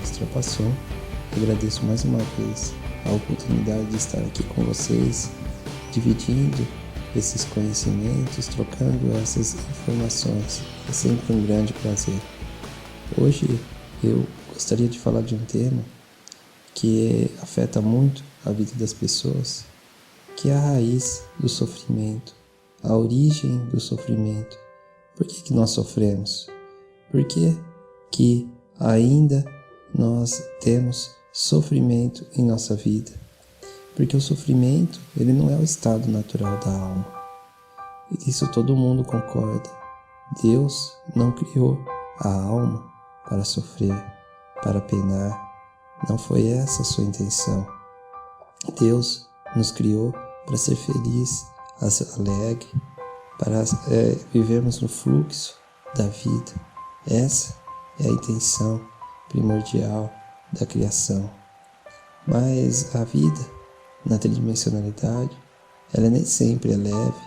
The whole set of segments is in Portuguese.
Marcos Trapasson. Agradeço mais uma vez a oportunidade de estar aqui com vocês, dividindo esses conhecimentos, trocando essas informações. É sempre um grande prazer. Hoje eu gostaria de falar de um tema que afeta muito a vida das pessoas, que é a raiz do sofrimento, a origem do sofrimento. Por que nós sofremos? Por que ainda nós temos sofrimento em nossa vida? Porque o sofrimento, ele não é o estado natural da alma. E isso todo mundo concorda. Deus não criou a alma para sofrer, para penar. Não foi essa a sua intenção. Deus nos criou para ser feliz, alegre, para vivermos no fluxo da vida. Essa é a intenção primordial da criação. Mas a vida, na tridimensionalidade, ela nem sempre é leve,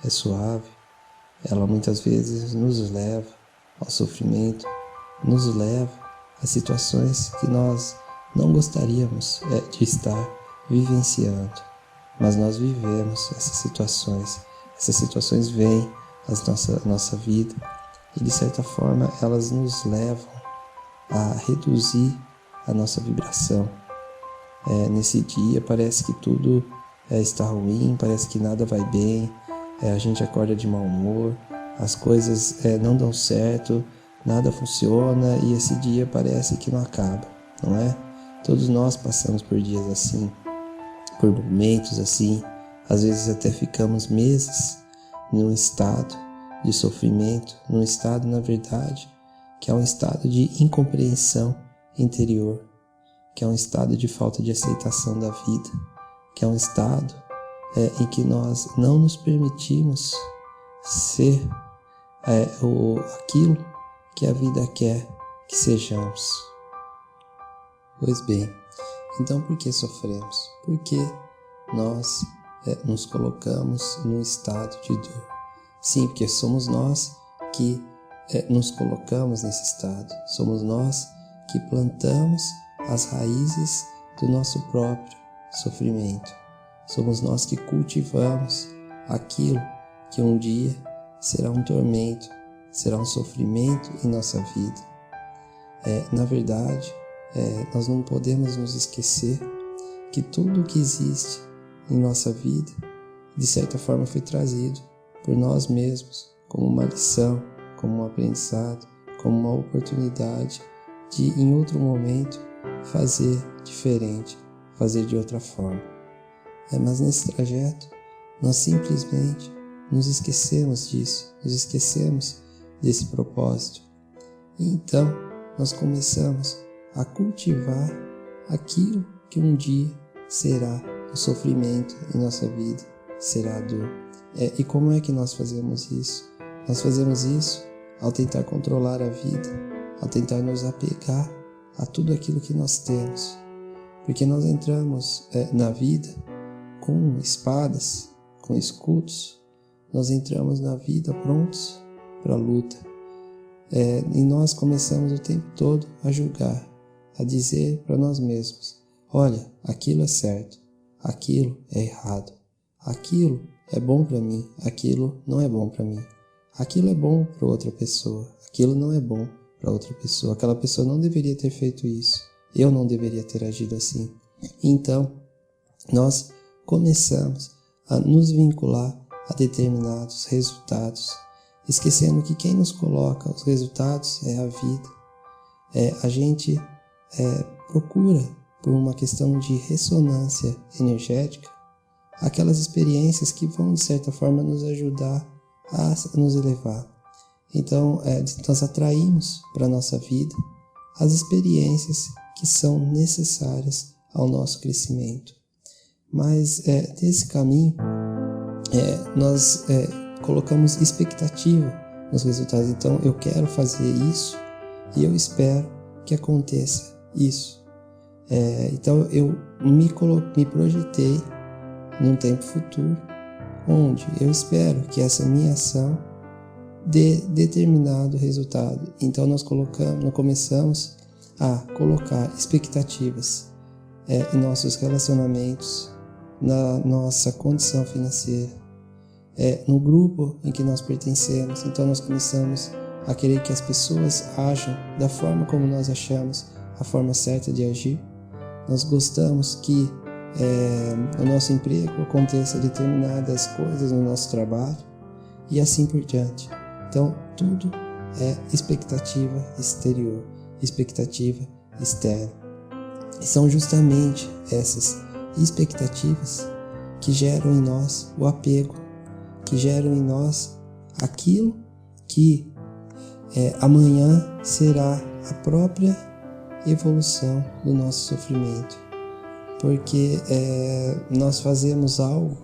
é suave. Ela muitas vezes nos leva ao sofrimento, nos leva a situações que nós não gostaríamos de estar vivenciando. Mas nós vivemos essas situações vêm à nossa vida e de certa forma elas nos levam a reduzir a nossa vibração. Nesse dia parece que tudo está ruim, parece que nada vai bem, a gente acorda de mau humor, as coisas não dão certo, nada funciona e esse dia parece que não acaba, não é? Todos nós passamos por dias assim, por momentos assim, às vezes até ficamos meses num estado de sofrimento, num estado, na verdade, que é um estado de incompreensão interior, que é um estado de falta de aceitação da vida, que é um estado em que nós não nos permitimos ser aquilo que a vida quer que sejamos. Pois bem, então por que sofremos? Por que nós nos colocamos num estado de dor? Sim, porque somos nós que nos colocamos nesse estado. Somos nós que plantamos as raízes do nosso próprio sofrimento. Somos nós que cultivamos aquilo que um dia será um tormento, será um sofrimento em nossa vida. Na verdade, nós não podemos nos esquecer que tudo o que existe em nossa vida, de certa forma, foi trazido por nós mesmos como uma lição, como um aprendizado, como uma oportunidade de, em outro momento, fazer diferente, fazer de outra forma. Mas nesse trajeto, nós simplesmente nos esquecemos disso, nos esquecemos desse propósito. E então, nós começamos a cultivar aquilo que um dia será o sofrimento em nossa vida, será a dor. E como é que nós fazemos isso? Nós fazemos isso ao tentar controlar a vida, ao tentar nos apegar a tudo aquilo que nós temos. Porque nós entramos na vida com espadas, com escudos, nós entramos na vida prontos para a luta. E nós começamos o tempo todo a julgar, a dizer para nós mesmos: olha, aquilo é certo, aquilo é errado, aquilo é bom para mim, aquilo não é bom para mim, aquilo é bom para outra pessoa, aquilo não é bom para outra pessoa, aquela pessoa não deveria ter feito isso, eu não deveria ter agido assim. Então, nós começamos a nos vincular a determinados resultados, esquecendo que quem nos coloca os resultados é a vida. A gente procura, por uma questão de ressonância energética, aquelas experiências que vão, de certa forma, nos ajudar a nos elevar. Então, nós atraímos para a nossa vida as experiências que são necessárias ao nosso crescimento. Mas, nesse caminho, nós colocamos expectativa nos resultados. Então, eu quero fazer isso e eu espero que aconteça isso. Então, eu me projetei num tempo futuro, onde eu espero que essa minha ação dê determinado resultado. Então, nós começamos a colocar expectativas em nossos relacionamentos, na nossa condição financeira, no grupo em que nós pertencemos. Então nós começamos a querer que as pessoas ajam da forma como nós achamos a forma certa de agir. Nós gostamos que no nosso emprego aconteça determinadas coisas no nosso trabalho e assim por diante. Então tudo é expectativa exterior, expectativa externa. E são justamente essas expectativas que geram em nós o apego, que geram em nós aquilo que amanhã será a própria evolução do nosso sofrimento. Porque nós fazemos algo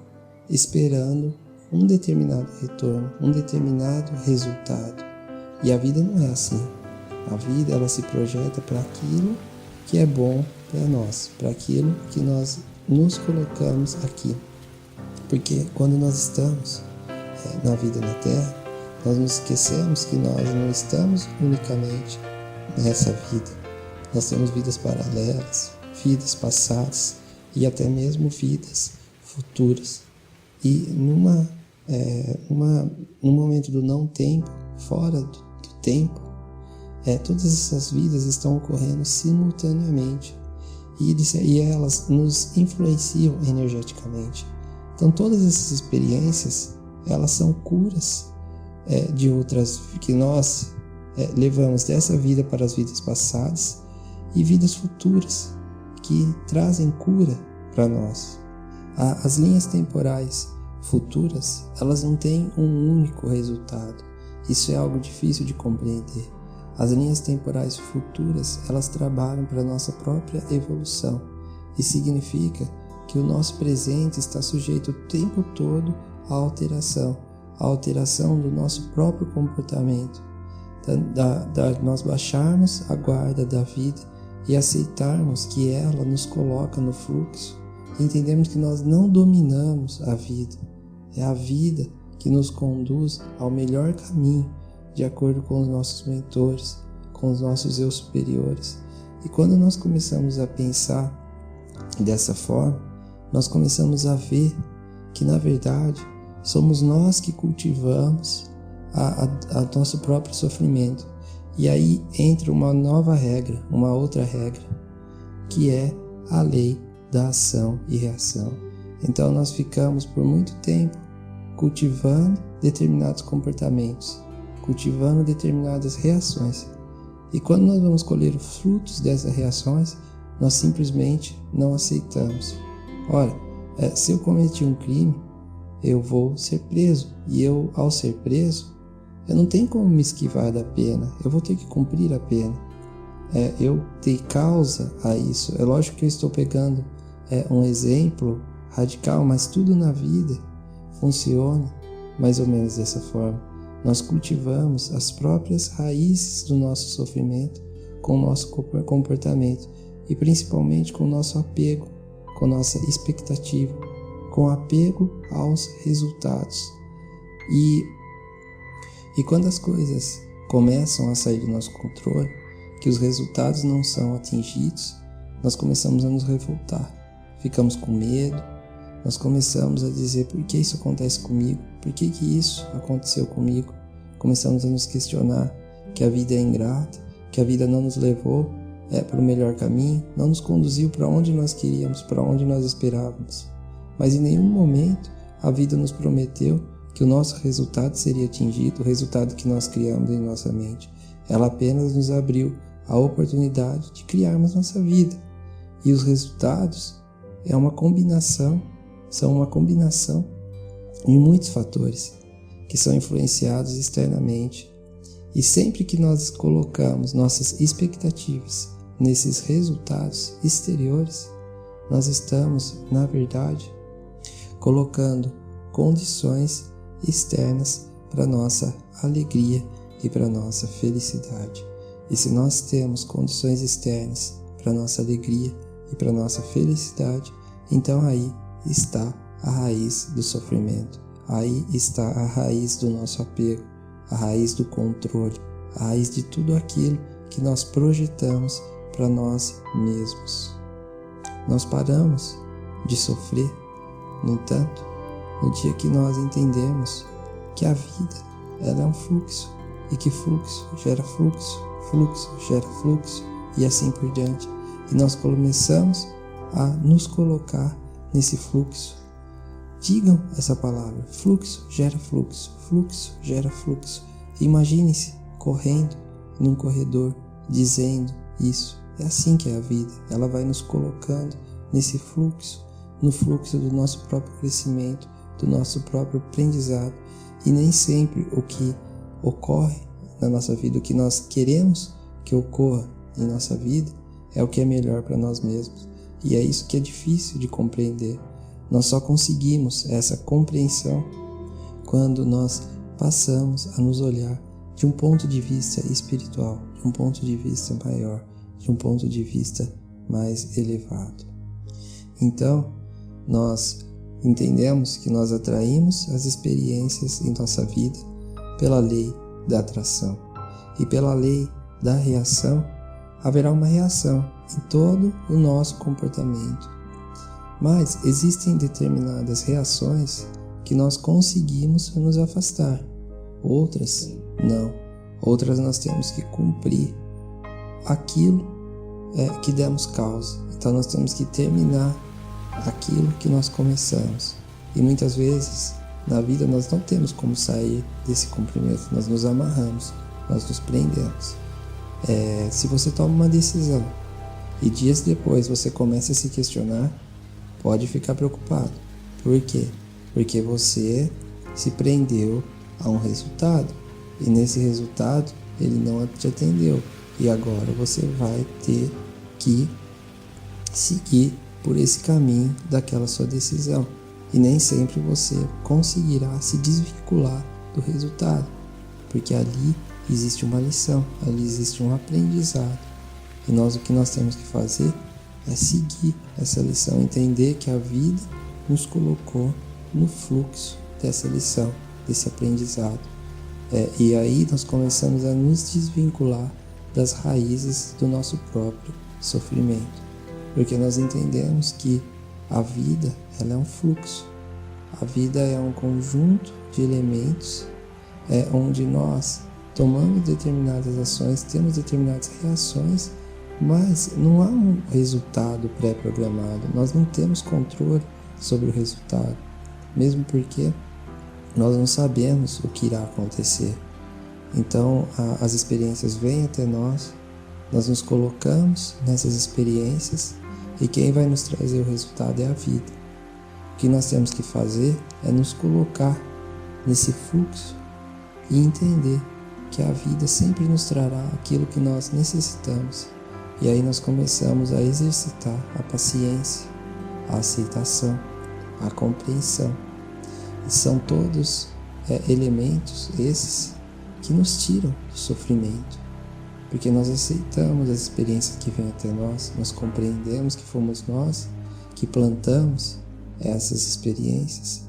esperando um determinado retorno, um determinado resultado. E a vida não é assim. A vida, ela se projeta para aquilo que é bom para nós, para aquilo que nós nos colocamos aqui. Porque quando nós estamos na vida na Terra, nós nos esquecemos que nós não estamos unicamente nessa vida. Nós temos vidas paralelas, vidas passadas e até mesmo vidas futuras. E num momento do não tempo, fora do tempo, todas essas vidas estão ocorrendo simultaneamente e elas nos influenciam energeticamente. Então todas essas experiências, elas são curas de outras que nós levamos dessa vida para as vidas passadas e vidas futuras que trazem cura para nós. As linhas temporais futuras, elas não têm um único resultado. Isso é algo difícil de compreender. As linhas temporais futuras, elas trabalham para a nossa própria evolução. E significa que o nosso presente está sujeito o tempo todo à alteração do nosso próprio comportamento. Nós baixarmos a guarda da vida e aceitarmos que ela nos coloca no fluxo. E entendemos que nós não dominamos a vida. É a vida que nos conduz ao melhor caminho, de acordo com os nossos mentores, com os nossos eu superiores. E quando nós começamos a pensar dessa forma, nós começamos a ver que, na verdade, somos nós que cultivamos a nosso próprio sofrimento. E aí entra uma nova regra, uma outra regra, que é a lei da ação e reação. Então nós ficamos por muito tempo cultivando determinados comportamentos, cultivando determinadas reações. E quando nós vamos colher os frutos dessas reações, nós simplesmente não aceitamos. Ora, se eu cometi um crime, eu vou ser preso. E eu, ao ser preso, eu não tenho como me esquivar da pena. Eu vou ter que cumprir a pena. Eu dei causa a isso. É lógico que eu estou pegando um exemplo radical, mas tudo na vida funciona mais ou menos dessa forma. Nós cultivamos as próprias raízes do nosso sofrimento com o nosso comportamento e principalmente com o nosso apego, com nossa expectativa, com apego aos resultados. E quando as coisas começam a sair do nosso controle, que os resultados não são atingidos, nós começamos a nos revoltar, ficamos com medo, nós começamos a dizer: por que isso acontece comigo? Por que isso aconteceu comigo? Começamos a nos questionar que a vida é ingrata, que a vida não nos levou para o melhor caminho, não nos conduziu para onde nós queríamos, para onde nós esperávamos. Mas em nenhum momento a vida nos prometeu que o nosso resultado seria atingido, o resultado que nós criamos em nossa mente. Ela apenas nos abriu a oportunidade de criarmos nossa vida. E os resultados são uma combinação de muitos fatores que são influenciados externamente. E sempre que nós colocamos nossas expectativas nesses resultados exteriores, nós estamos, na verdade, colocando condições externas para nossa alegria e para nossa felicidade. E se nós temos condições externas para nossa alegria e para nossa felicidade, então aí está a raiz do sofrimento, aí está a raiz do nosso apego, a raiz do controle, a raiz de tudo aquilo que nós projetamos para nós mesmos. Nós paramos de sofrer, no entanto, no dia que nós entendemos que a vida ela é um fluxo e que fluxo gera fluxo, fluxo gera fluxo e assim por diante. E nós começamos a nos colocar nesse fluxo. Digam essa palavra: fluxo gera fluxo, fluxo gera fluxo. Imagine-se correndo num corredor, dizendo isso. É assim que é a vida. Ela vai nos colocando nesse fluxo, no fluxo do nosso próprio crescimento, do nosso próprio aprendizado. E nem sempre o que ocorre na nossa vida, o que nós queremos que ocorra em nossa vida, é o que é melhor para nós mesmos. E é isso que é difícil de compreender. Nós só conseguimos essa compreensão quando nós passamos a nos olhar de um ponto de vista espiritual, de um ponto de vista maior, de um ponto de vista mais elevado. Então, nós entendemos que nós atraímos as experiências em nossa vida pela lei da atração. E pela lei da reação, haverá uma reação em todo o nosso comportamento. Mas existem determinadas reações que nós conseguimos nos afastar. Outras, não. Outras nós temos que cumprir aquilo que demos causa. Então nós temos que terminar aquilo que nós começamos. E muitas vezes na vida nós não temos como sair desse cumprimento. Nós nos amarramos, nós nos prendemos. Se você toma uma decisão e dias depois você começa a se questionar, pode ficar preocupado. Por quê? Porque você se prendeu a um resultado e nesse resultado ele não te atendeu e agora você vai ter que seguir por esse caminho daquela sua decisão e nem sempre você conseguirá se desvincular do resultado, porque ali existe uma lição, ali existe um aprendizado e o que nós temos que fazer é seguir essa lição, entender que a vida nos colocou no fluxo dessa lição, desse aprendizado. E aí nós começamos a nos desvincular das raízes do nosso próprio sofrimento, porque nós entendemos que a vida ela é um fluxo, a vida é um conjunto de elementos onde nós tomamos determinadas ações, temos determinadas reações, mas não há um resultado pré-programado, nós não temos controle sobre o resultado, mesmo porque nós não sabemos o que irá acontecer. Então as experiências vêm até nós nos colocamos nessas experiências e quem vai nos trazer o resultado é a vida. O que nós temos que fazer é nos colocar nesse fluxo e entender que a vida sempre nos trará aquilo que nós necessitamos. E aí nós começamos a exercitar a paciência, a aceitação, a compreensão. E são todos elementos esses que nos tiram do sofrimento, porque nós aceitamos as experiências que vêm até nós compreendemos que fomos nós que plantamos essas experiências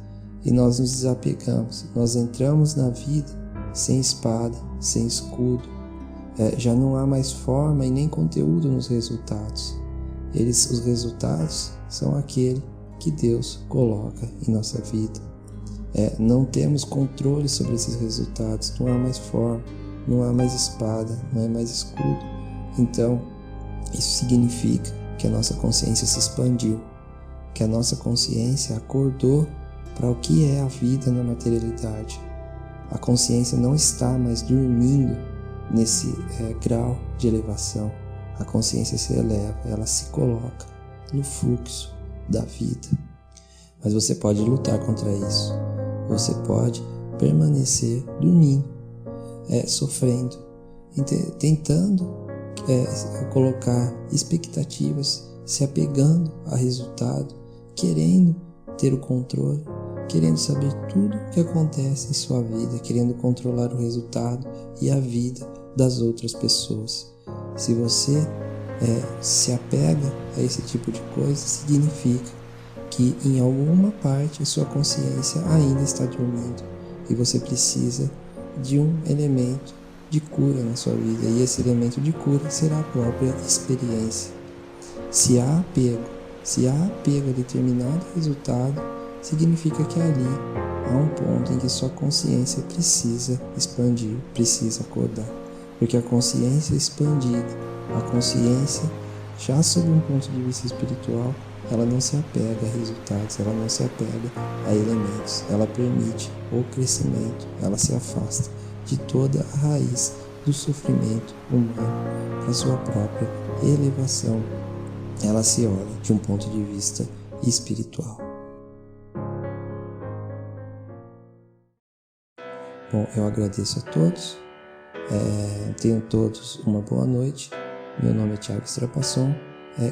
e nós nos desapegamos, nós entramos na vida sem espada, sem escudo. Já não há mais forma e nem conteúdo nos resultados. Os resultados são aquele que Deus coloca em nossa vida. Não temos controle sobre esses resultados, não há mais forma, não há mais espada, não há mais escudo. Então, isso significa que a nossa consciência se expandiu, que a nossa consciência acordou para o que é a vida na materialidade. A consciência não está mais dormindo nesse grau de elevação. A consciência se eleva, ela se coloca no fluxo da vida. Mas você pode lutar contra isso. Você pode permanecer dormindo, sofrendo, tentando colocar expectativas, se apegando a resultado, querendo ter o controle, querendo saber tudo o que acontece em sua vida, querendo controlar o resultado e a vida das outras pessoas. Se você se apega a esse tipo de coisa, significa que em alguma parte a sua consciência ainda está dormindo e você precisa de um elemento de cura na sua vida, e esse elemento de cura será a própria experiência. Se há apego a determinado resultado, significa que ali há um ponto em que sua consciência precisa expandir, precisa acordar. Porque a consciência expandida, a consciência, já sob um ponto de vista espiritual, ela não se apega a resultados, ela não se apega a elementos, ela permite o crescimento, ela se afasta de toda a raiz do sofrimento humano para sua própria elevação. Ela se olha de um ponto de vista espiritual. Bom, eu agradeço a todos, tenham todos uma boa noite. Meu nome é Thiago Strapasson.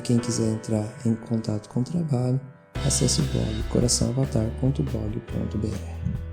Quem quiser entrar em contato com o trabalho, acesse o blog coraçãoavatar.blog.br.